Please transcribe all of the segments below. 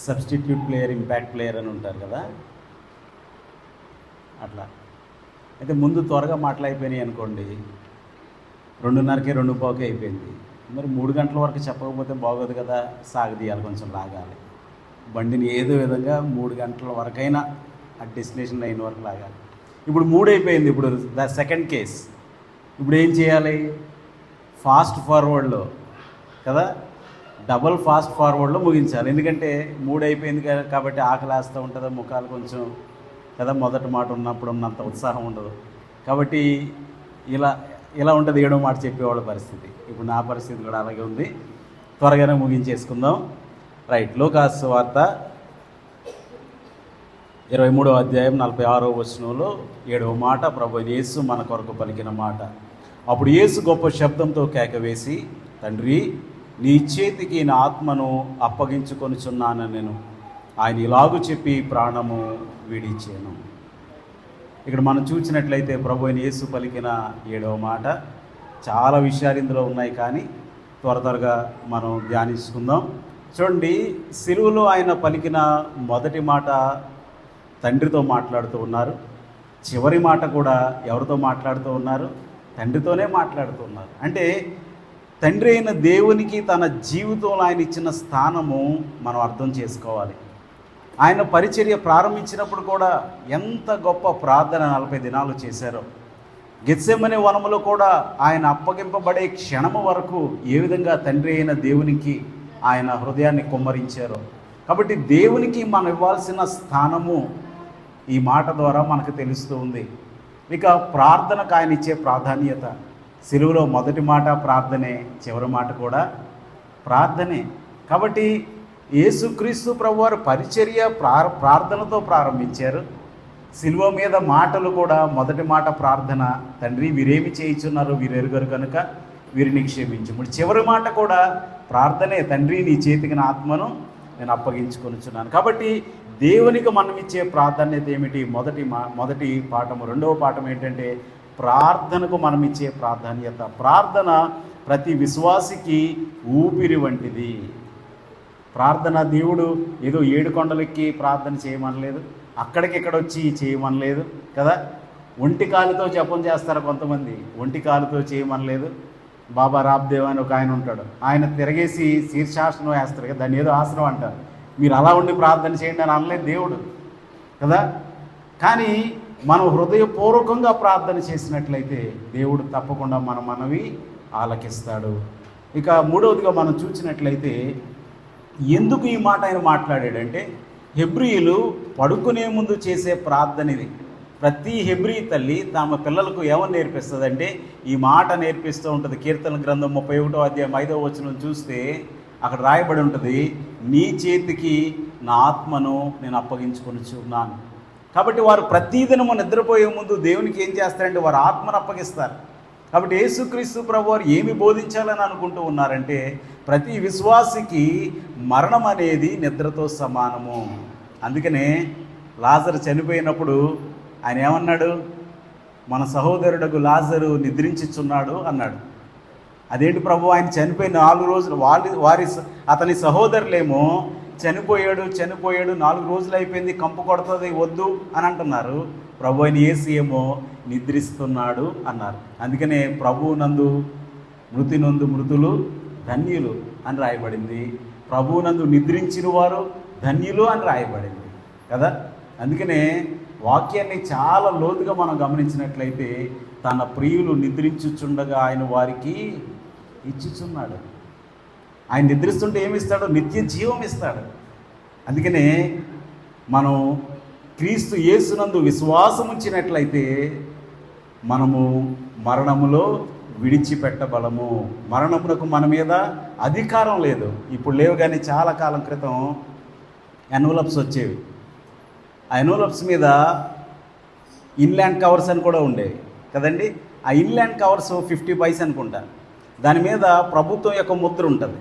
Substitute player, impact player అని ఉంటారు కదా, అట్లా. అయితే ముందు త్వరగా మాటలైపోయినాయి అనుకోండి, 2:30కే 2:15కే అయిపోయింది. మరి 3 గంటల వరకు చెప్పకపోతే బాగోదు కదా, సాగదీయాలి, కొంచెం లాగాలి బండిని, ఏదో విధంగా 3 గంటల వరకైనా ఆ డెస్టినేషన్ లైన్ వరకు లాగాలి. ఇప్పుడు 3 అయిపోయింది, ఇప్పుడు ద సెకండ్ కేస్. ఇప్పుడు ఏం చేయాలి? ఫాస్ట్ ఫార్వర్డ్లో కదా, డబల్ ఫాస్ట్ ఫార్వర్డ్లో ముగించాలి. ఎందుకంటే 3 అయిపోయింది కాబట్టి ఆకలి వేస్తూ ఉంటుంది, ముఖాలు కొంచెం కదా, మొదటి మాట ఉన్నప్పుడు ఉన్నంత ఉత్సాహం ఉండదు. కాబట్టి ఇలా ఇలా ఉంటుంది 7వ మాట చెప్పేవాళ్ళ పరిస్థితి. ఇప్పుడు నా పరిస్థితి కూడా అలాగే ఉంది. త్వరగానే ముగించేసుకుందాం. రైట్. లూకాసు వార్త 23వ అధ్యాయం 46వ వచనంలో 7వ మాట, ప్రభువైన యేసు మన కొరకు పలికిన మాట. అప్పుడు యేసు గొప్ప శబ్దంతో కేకవేసి, తండ్రి, నీ చేతికి నా ఆత్మను అప్పగించుకొనుచున్నాను నేను. ఆయన ఇలాగూ చెప్పి ప్రాణము విడిచాను. ఇక్కడ మనం చూసినట్లయితే ప్రభువైన యేసు పలికిన 7వ మాట. చాలా విషయాలు ఇందులో ఉన్నాయి, కానీ త్వరగా మనం ధ్యానించుకుందాం. చూడండి, సిలువలో ఆయన పలికిన మొదటి మాట తండ్రితో మాట్లాడుతూ ఉన్నారు. చివరి మాట కూడా ఎవరితో మాట్లాడుతూ ఉన్నారు? తండ్రితోనే మాట్లాడుతూ ఉన్నారు. అంటే తండ్రి అయిన దేవునికి తన జీవితంలో ఆయన ఇచ్చిన స్థానము మనం అర్థం చేసుకోవాలి. ఆయన పరిచర్య ప్రారంభించినప్పుడు కూడా ఎంత గొప్ప ప్రార్థన 40 దినాలు చేశారో. గెత్సెమనే వనములో కూడా ఆయన అప్పగింపబడే క్షణము వరకు ఏ విధంగా తండ్రి అయిన దేవునికి ఆయన హృదయాన్ని కుమ్మరించారో. కాబట్టి దేవునికి మనం ఇవ్వాల్సిన స్థానము ఈ మాట ద్వారా మనకు తెలుస్తూ ఉంది. ఇక ప్రార్థనకు ఆయన ఇచ్చే ప్రాధాన్యత, సిలువలో మొదటి మాట ప్రార్థనే, చివరి మాట కూడా ప్రార్థనే. కాబట్టి యేసుక్రీస్తు ప్రభువారు పరిచర్య ప్రార్థనతో ప్రారంభించారు. సిలువ మీద మాటలు కూడా మొదటి మాట ప్రార్థన, తండ్రి వీరేమి చేయుచున్నారు వీరు ఎరుగరు కనుక వీరిని క్షమించుము. చివరి మాట కూడా ప్రార్థనే, తండ్రి నీ చేతికి నా ఆత్మను నేను అప్పగించుకొనుచున్నాను. కాబట్టి దేవునికి మనం ఇచ్చే ప్రాధాన్యత ఏమిటి? మొదటి పాఠము. 2వ పాఠం ఏంటంటే ప్రార్థనకు మనం ఇచ్చే ప్రాధాన్యత. ప్రార్థన ప్రతి విశ్వాసికి ఊపిరి వంటిది. ప్రార్థన దేవుడు ఏదో 7 కొండలెక్కి ప్రార్థన చేయమనలేదు, అక్కడికిక్కడ వచ్చి చేయమనలేదు కదా. ఒంటి కాలుతో జపం చేస్తారు కొంతమంది, ఒంటి కాలుతో చేయమనలేదు. బాబా రాబ్దేవ్ అని ఒక ఆయన ఉంటాడు, ఆయన తిరగేసి శీర్షాసనం వేస్తారు కదా, దాన్ని ఏదో ఆసనం అంటారు. మీరు అలా ఉండి ప్రార్థన చేయండి అని అనలేదు దేవుడు కదా. కానీ మనం హృదయపూర్వకంగా ప్రార్థన చేసినట్లయితే దేవుడు తప్పకుండా మన మనవి ఆలకిస్తాడు. ఇక 3వదిగా మనం చూసినట్లయితే ఎందుకు ఈ మాట ఆయన మాట్లాడాడంటే, హెబ్రీయులు పడుకునే ముందు చేసే ప్రార్థన ఇది. ప్రతి హెబ్రీ తల్లి తమ పిల్లలకు ఏమని నేర్పిస్తుందంటే ఈ మాట నేర్పిస్తూ ఉంటుంది. కీర్తన గ్రంథం 31వ అధ్యాయం 5వ వచనం చూస్తే అక్కడ రాయబడి ఉంటుంది, నీ చేతికి నా ఆత్మను నేను అప్పగించుకొనుచున్నాను. కాబట్టి వారు ప్రతిదినము నిద్రపోయే ముందు దేవునికి ఏం చేస్తారంటే వారు ఆత్మను అప్పగిస్తారు. కాబట్టి యేసుక్రీస్తు ప్రభువారు ఏమి బోధించాలని అనుకుంటూ ఉన్నారంటే, ప్రతి విశ్వాసికి మరణం అనేది నిద్రతో సమానము. అందుకనే లాజరు చనిపోయినప్పుడు ఆయన ఏమన్నాడు? మన సహోదరుడు లాజరు నిద్రించుచున్నాడు అన్నాడు. అదేంటి ప్రభు, ఆయన చనిపోయిన 4 రోజులు అతని సహోదరులేమో చనిపోయాడు 4 రోజులు అయిపోయింది, కంపు కొడుతుంది, వద్దు అని అంటున్నారు. ప్రభు అయిన యేసు ఏమో నిద్రిస్తున్నాడు అన్నారు. అందుకనే ప్రభువు నందు మృతి నందు మృతులు ధన్యులు అని రాయబడింది, ప్రభువు నందు నిద్రించిన వారు ధన్యులు అని రాయబడింది కదా. అందుకనే వాక్యాన్ని చాలా లోతుగా మనం గమనించినట్లయితే తన ప్రియులు నిద్రించుచుండగా ఆయన వారికి ఇచ్చుచున్నాడు. ఆయన నిద్రిస్తుంటే ఏమిస్తాడు? నిత్య జీవం ఇస్తాడు. అందుకనే మనం క్రీస్తు యేసునందు విశ్వాసం ఉంచినట్లయితే మనము మరణములో విడిచిపెట్టబలము. మరణమునకు మన మీద అధికారం లేదు. ఇప్పుడు లేవు, కానీ చాలా కాలం క్రితం ఎన్వలప్స్ వచ్చేవి. ఆ ఎన్వలప్స్ మీద ఇన్లాండ్ కవర్స్ అని కూడా ఉండేవి కదండి. ఆ ఇన్లాండ్ కవర్స్ 50 పైసా అనుకుంటా. దాని మీద ప్రభుత్వం యొక్క ముద్ర ఉంటుంది.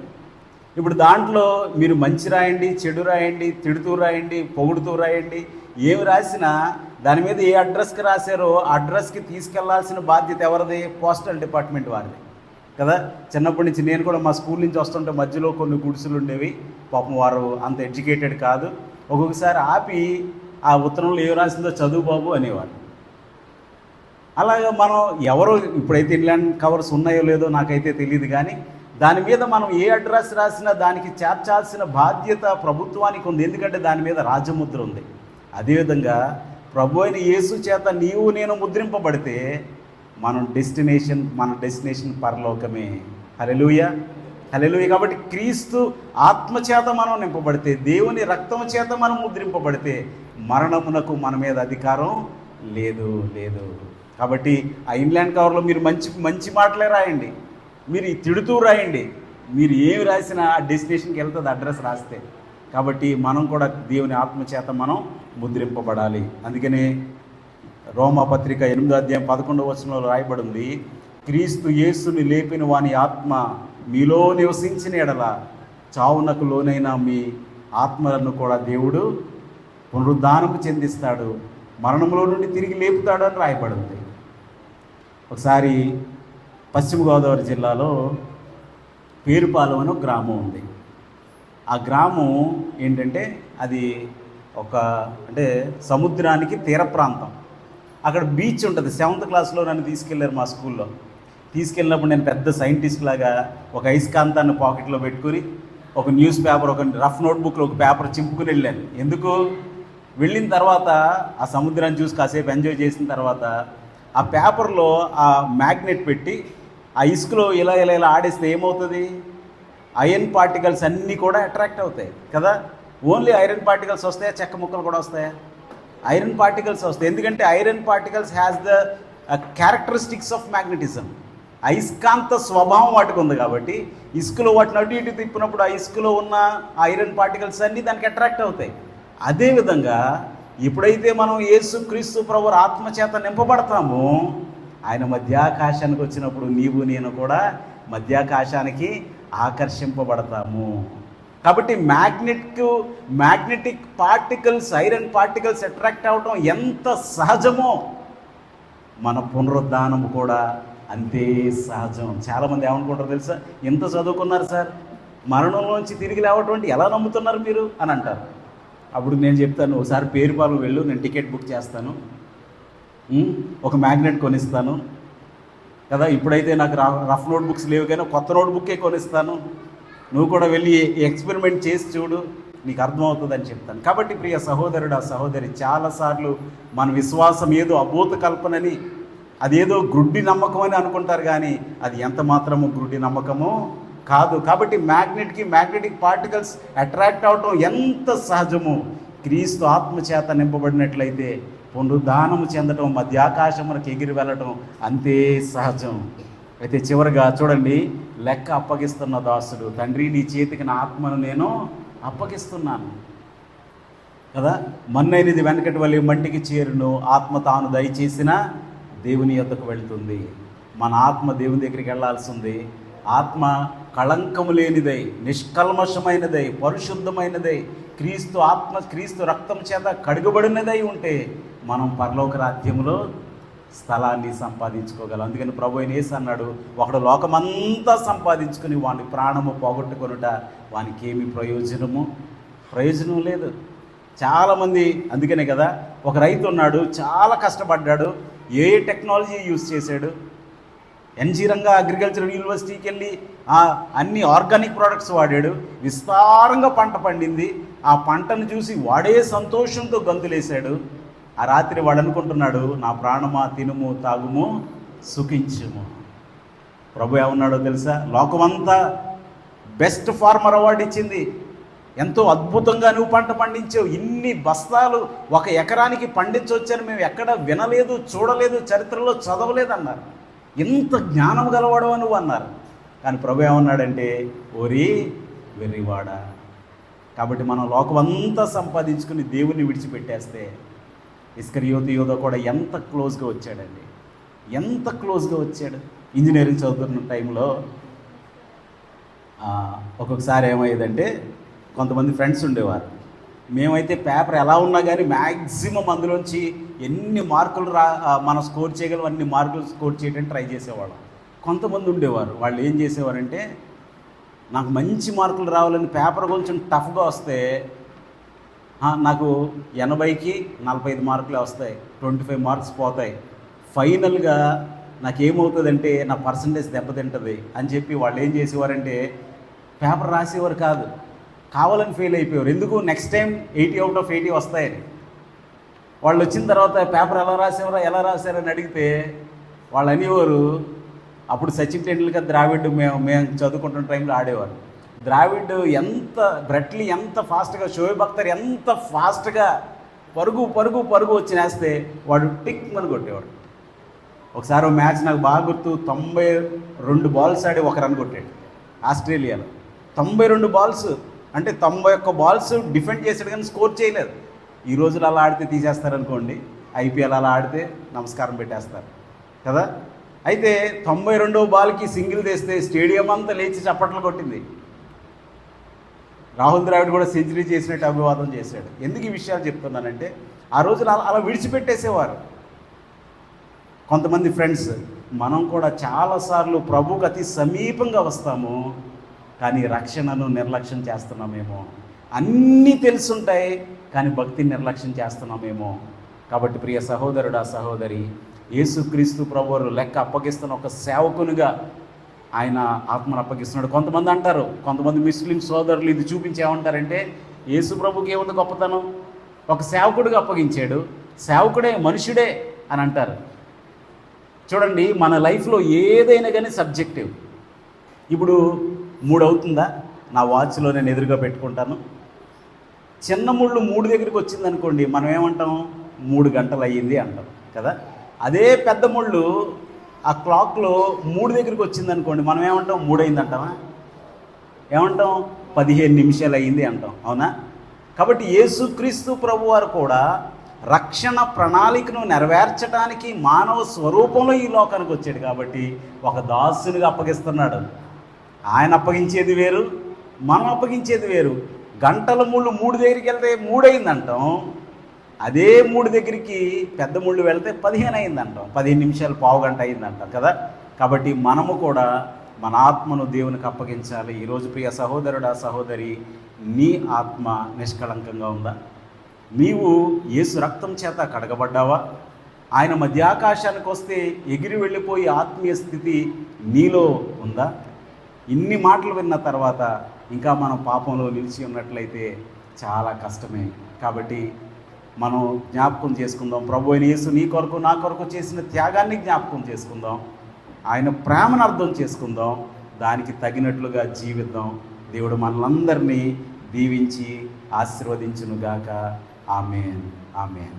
ఇప్పుడు దాంట్లో మీరు మంచి రాయండి, చెడు రాయండి, తిడుతూ రాయండి, పొగుడుతూ రాయండి, ఏమి రాసినా దాని మీద ఏ అడ్రస్కి రాశారో ఆ అడ్రస్కి తీసుకెళ్లాల్సిన బాధ్యత ఎవరిది? పోస్టల్ డిపార్ట్మెంట్ వారిది. కదా. చిన్నప్పటి నుంచి నేను కూడా మా స్కూల్ నుంచి వస్తుంటే మధ్యలో కొన్ని గుడిసెలు ఉండేవి, పాపం వారు అంత ఎడ్యుకేటెడ్ కాదు. ఒక్కొక్కసారి ఆపి ఆ ఉత్తరంలో ఏం రాసిందో చదువు బాబు అనేవారు. అలాగా మనం ఎవరో ఇప్పుడైతే ఇన్లాండ్ కవర్స్ ఉన్నాయో లేదో నాకైతే తెలియదు, కానీ దాని మీద మనం ఏ అడ్రస్ రాసినా దానికి చేర్చాల్సిన బాధ్యత ప్రభుత్వానికి ఉంది, ఎందుకంటే దాని మీద రాజముద్ర ఉంది. అదేవిధంగా ప్రభు అయిన యేసు చేత నీవు నేను ముద్రింపబడితే మన డెస్టినేషన్ పరలోకమే. హల్లెలూయా, హల్లెలూయా. కాబట్టి క్రీస్తు ఆత్మచేత మనం నింపబడితే, దేవుని రక్తం చేత మనం ముద్రింపబడితే మరణమునకు మన మీద అధికారం లేదు. కాబట్టి ఆ ఇన్లాండ్ కవర్లో మీరు మంచి మాటలే రాయండి, మీరు తిడుతూ రాయండి, మీరు ఏమి రాసినా ఆ డెస్టినేషన్కి వెళ్తుంది అడ్రస్ రాస్తే. కాబట్టి మనం కూడా దేవుని ఆత్మచేత మనం ముద్రింపబడాలి. అందుకనే రోమాపత్రిక 8వ అధ్యాయం 11వ వచనంలో రాయబడి ఉంది, క్రీస్తు యేసుని లేపిన వాని ఆత్మ మీలో నివసించిన ఎడల చావునకు లోనైన మీ ఆత్మలను కూడా దేవుడు పునరుద్ధానము చెందిస్తాడు, మరణంలో నుండి తిరిగి లేపుతాడు అని రాయబడింది. ఒకసారి పశ్చిమ గోదావరి జిల్లాలో పేరుపాలెం అని ఒక గ్రామం ఉంది. ఆ గ్రామం ఏంటంటే అది అంటే సముద్రానికి తీర ప్రాంతం. అక్కడ బీచ్ ఉంటుంది. 7th క్లాస్లో నన్ను తీసుకెళ్లారు మా స్కూల్లో. తీసుకెళ్ళినప్పుడు నేను పెద్ద సైంటిస్ట్ లాగా ఒక అయస్కాంతాన్ని పాకెట్లో పెట్టుకుని ఒక న్యూస్ పేపర్, ఒక రఫ్ నోట్బుక్లో ఒక పేపర్ చింపుకుని వెళ్ళాను. ఎందుకు? వెళ్ళిన తర్వాత ఆ సముద్రాన్ని చూసి కాసేపు ఎంజాయ్ చేసిన తర్వాత ఆ పేపర్లో ఆ మ్యాగ్నెట్ పెట్టి ఆ ఇసుకలో ఇలా ఆడేస్తే ఏమవుతుంది? ఐరన్ పార్టికల్స్ అన్నీ కూడా అట్రాక్ట్ అవుతాయి కదా. ఓన్లీ ఐరన్ పార్టికల్స్ వస్తాయా, చెక్క ముక్కలు కూడా వస్తాయా? ఐరన్ పార్టికల్స్ వస్తాయి. ఎందుకంటే iron particles has the characteristics of magnetism. అయస్కాంత స్వభావం వాటికి ఉంది. కాబట్టి ఇసుకలో వాటిని అటు ఇటు తిప్పినప్పుడు ఆ ఇసుకలో ఉన్న ఐరన్ పార్టికల్స్ అన్నీ దానికి అట్రాక్ట్ అవుతాయి. అదేవిధంగా ఎప్పుడైతే మనం యేసు క్రీస్తు ప్రభు ఆత్మచేత నింపబడతామో ఆయన మధ్యాకాశానికి వచ్చినప్పుడు నీవు నేను కూడా మధ్యాకాశానికి ఆకర్షింపబడతాము. కాబట్టి magnetic particles, iron particles attract అవ్వడం ఎంత సహజమో మన పునరుద్ధానము కూడా అంతే సహజం. చాలామంది ఏమనుకుంటారు తెలుసా? ఎంత చదువుకున్నారు సార్, మరణంలోంచి తిరిగి లేవటం ఎలా నమ్ముతున్నారు మీరు అని అంటారు. అప్పుడు నేను చెప్తాను, ఒకసారి పేరుపాలెం వెళ్ళు, నేను టికెట్ బుక్ చేస్తాను, ఒక మ్యాగ్నెట్ కొనిస్తాను కదా. ఇప్పుడైతే నాకు రఫ్ నోట్బుక్స్ లేవు కానీ కొత్త నోట్బుక్కే కొనిస్తాను, నువ్వు కూడా వెళ్ళి ఎక్స్పెరిమెంట్ చేసి చూడు, నీకు అర్థమవుతుందని చెప్తాను. కాబట్టి ప్రియ సహోదరుడు, ఆ సహోదరి, చాలాసార్లు మన విశ్వాసం ఏదో అభూత కల్పనని, అదేదో గ్రుడ్డి నమ్మకం అని అనుకుంటారు, కానీ అది ఎంత మాత్రము గ్రుడ్డి నమ్మకమో కాదు. కాబట్టి మ్యాగ్నెటిక్ పార్టికల్స్ అట్రాక్ట్ అవటం ఎంత సహజమో క్రీస్తు ఆత్మచేత నింపబడినట్లయితే పునరుద్ధానము చెందటం, మధ్యాకాశమునకు ఎగిరి వెళ్ళటం అంతే సహజం. అయితే చివరిగా చూడండి, లెక్క అప్పగిస్తున్న దాసుడు, తండ్రి నీ చేతికి నా ఆత్మను నేను అప్పగిస్తున్నాను కదా. మన్నైనది వెనకటి వల్ల మంటికి చేరును, ఆత్మ తాను దయచేసిన దేవుని యొద్దకు వెళ్తుంది. మన ఆత్మ దేవుని దగ్గరికి వెళ్ళాల్సింది. ఆత్మ కళంకము లేనిదై, నిష్కల్మషమైనదై, పరిశుద్ధమైనదై, క్రీస్తు రక్తం చేత కడుగబడినదై ఉంటే మనం పరలోక రాజ్యములో స్థలాన్ని సంపాదించుకోగలం. అందుకని ప్రభు అయిన యేసు అన్నాడు, ఒకడు లోకమంతా సంపాదించుకుని వాని ప్రాణము పోగొట్టుకొనుట వానికి ఏమి ప్రయోజనం లేదు. చాలామంది అందుకనే కదా, ఒక రైతు ఉన్నాడు, చాలా కష్టపడ్డాడు, ఏ టెక్నాలజీ యూజ్ చేశాడు, ఎన్జీ రంగా అగ్రికల్చరల్ యూనివర్సిటీకి వెళ్ళి అన్ని ఆర్గానిక్ ప్రోడక్ట్స్ వాడాడు, విస్తారంగా పంట పండింది. ఆ పంటను చూసి వాడే సంతోషంతో గంతులేశాడు. ఆ రాత్రి వాడు అనుకుంటున్నాడు, నా ప్రాణమా తినుము తాగుము సుఖించుము. ప్రభు ఏమన్నాడో తెలుసా? లోకమంతా బెస్ట్ ఫార్మర్ అవార్డు ఇచ్చింది. ఎంతో అద్భుతంగా నువ్వు పంట పండించావు, ఇన్ని బస్తాలు 1 ఎకరానికి పండించవచ్చని మేము ఎక్కడ వినలేదు, చూడలేదు, చరిత్రలో చదవలేదు అన్నారు. ఇంత జ్ఞానం గలవాడు నువ్వు అన్నారు. కానీ ప్రభు ఏమన్నాడంటే, ఓరి వెర్రివాడా. కాబట్టి మనం లోకమంతా సంపాదించుకుని దేవుని విడిచిపెట్టేస్తే, ఇస్కరియోతు యోధ కూడా ఎంత క్లోజ్గా వచ్చాడండి, ఎంత క్లోజ్గా వచ్చాడు. ఇంజనీరింగ్ చదువుతున్న టైంలో ఒక్కొక్కసారి ఏమయ్యేదంటే, కొంతమంది ఫ్రెండ్స్ ఉండేవారు. మేమైతే పేపర్ ఎలా ఉన్నా కానీ మ్యాక్సిమం అందులోంచి ఎన్ని మార్కులు మనం స్కోర్ చేయగలం అన్ని మార్కులు స్కోర్ చేయడానికి ట్రై చేసేవాళ్ళం. కొంతమంది ఉండేవారు, వాళ్ళు ఏం చేసేవారంటే, నాకు మంచి మార్కులు రావాలని పేపర్ కొంచెం టఫ్గా వస్తే నాకు 80కి 45 మార్కులే వస్తాయి, 25 మార్క్స్ పోతాయి, ఫైనల్గా నాకేమవుతుందంటే నా పర్సంటేజ్ దెబ్బతింటుంది అని చెప్పి వాళ్ళు ఏం చేసేవారంటే పేపర్ రాసేవారు కాదు, కావాలని ఫెయిల్ అయిపోయారు. ఎందుకు? నెక్స్ట్ టైం 80 అవుట్ ఆఫ్ 80 వస్తాయని. వాళ్ళు వచ్చిన తర్వాత పేపర్ ఎలా రాశారని అడిగితే వాళ్ళు అనేవారు, అప్పుడు సచిన్ టెండూల్కర్, ద్రావిడ్ మేము చదువుకుంటున్న టైంలో ఆడేవారు. ద్రావిడ్ ఎంత, బ్రెట్లీ ఎంత ఫాస్ట్గా, షోయబ్ అఖ్తర్ ఎంత ఫాస్ట్గా పరుగు పరుగు పరుగు వచ్చి నేస్తే వాడు టిక్ అని కొట్టేవాడు. ఒకసారి మ్యాచ్ నాకు బాగా గుర్తు, 92 బాల్స్ ఆడి 1 రన్ కొట్టాడు ఆస్ట్రేలియాలో. 92 బాల్స్ అంటే 91 బాల్స్ డిఫెండ్ చేశాడు కానీ స్కోర్ చేయలేదు. ఈ రోజులు అలా ఆడితే తీసేస్తారనుకోండి, ఐపీఎల్ అలా ఆడితే నమస్కారం పెట్టేస్తారు కదా. అయితే 92వ బాల్కి సింగిల్ తీస్తే స్టేడియం అంతా లేచి చప్పట్లు కొట్టింది. రాహుల్ ద్రావిడ్ కూడా సెంచరీ చేసినట్టు అభివాదం చేశాడు. ఎందుకు ఈ విషయాలు చెప్తున్నానంటే, ఆ రోజులు అలా విడిచిపెట్టేసేవారు కొంతమంది ఫ్రెండ్స్. మనం కూడా చాలాసార్లు ప్రభువుకు అతి సమీపంగా వస్తాము, కానీ రక్షణను నిర్లక్ష్యం చేస్తున్నామేమో. అన్నీ తెలుసుంటాయి కానీ భక్తిని నిర్లక్ష్యం చేస్తున్నామేమో. కాబట్టి ప్రియ సహోదరుడా, సహోదరి, యేసుక్రీస్తు ప్రభువారు లెక్క అప్పగిస్తున్న ఒక సేవకునిగా ఆయన ఆత్మను అప్పగిస్తున్నాడు. కొంతమంది అంటారు, కొంతమంది ముస్లిం సోదరులు ఇది చూపించి ఏమంటారంటే, యేసు ప్రభుకి ఏముంది గొప్పతనం, ఒక సేవకుడిగా అప్పగించాడు, సేవకుడే మనుషుడే అని అంటారు. చూడండి, మన లైఫ్లో ఏదైనా కానీ సబ్జెక్టివ్. ఇప్పుడు 3 అవుతుందా, నా వాచ్లో నేను ఎదురుగా పెట్టుకుంటాను. చిన్న ముళ్ళు 3 దగ్గరికి వచ్చిందనుకోండి, మనం ఏమంటాం, 3 గంటలు అయ్యింది అంటాం కదా. అదే పెద్ద ముళ్ళు ఆ క్లాక్లో 3 దగ్గరికి వచ్చిందనుకోండి, మనం ఏమంటాం, 3 అయింది అంటామా? ఏమంటాం, 15 నిమిషాలు అయ్యింది అంటాం, అవునా? కాబట్టి యేసుక్రీస్తు ప్రభువారు కూడా రక్షణ ప్రణాళికను నెరవేర్చడానికి మానవ స్వరూపంలో ఈ లోకానికి వచ్చాడు. కాబట్టి ఒక దాసునిగా అప్పగిస్తున్నాడు. ఆయన అప్పగించేది వేరు, మనం అప్పగించేది వేరు. గంటల ముళ్ళు 3 దగ్గరికి వెళ్తే 3 అయిందంటాం, అదే 3 దగ్గరికి పెద్ద ముళ్ళు వెళ్తే 15 అయిందంటాం, 15 నిమిషాలు, పావు గంట అయిందంటాం కదా. కాబట్టి మనము కూడా మన ఆత్మను దేవునికి అప్పగించాలి. ఈరోజు ప్రియ సహోదరుడా, సహోదరి, నీ ఆత్మ నిష్కళంకంగా ఉందా? నీవు యేసు రక్తం చేత కడగబడ్డావా? ఆయన మధ్యాకాశానికి వస్తే ఎగిరి వెళ్ళిపోయి ఆత్మీయ స్థితి నీలో ఉందా? ఇన్ని మాటలు విన్న తర్వాత ఇంకా మనం పాపంలో నిలిచి ఉన్నట్లయితే చాలా కష్టమే. కాబట్టి మనం జ్ఞాపకం చేసుకుందాం, ప్రభు అయిన యేసు నీ కొరకు నా కొరకు చేసిన త్యాగాన్ని జ్ఞాపకం చేసుకుందాం, ఆయన ప్రేమను అర్థం చేసుకుందాం, దానికి తగినట్లుగా జీవిద్దాం. దేవుడు మనలందరినీ దీవించి ఆశీర్వదించునుగాక. ఆమేన్, ఆమేన్.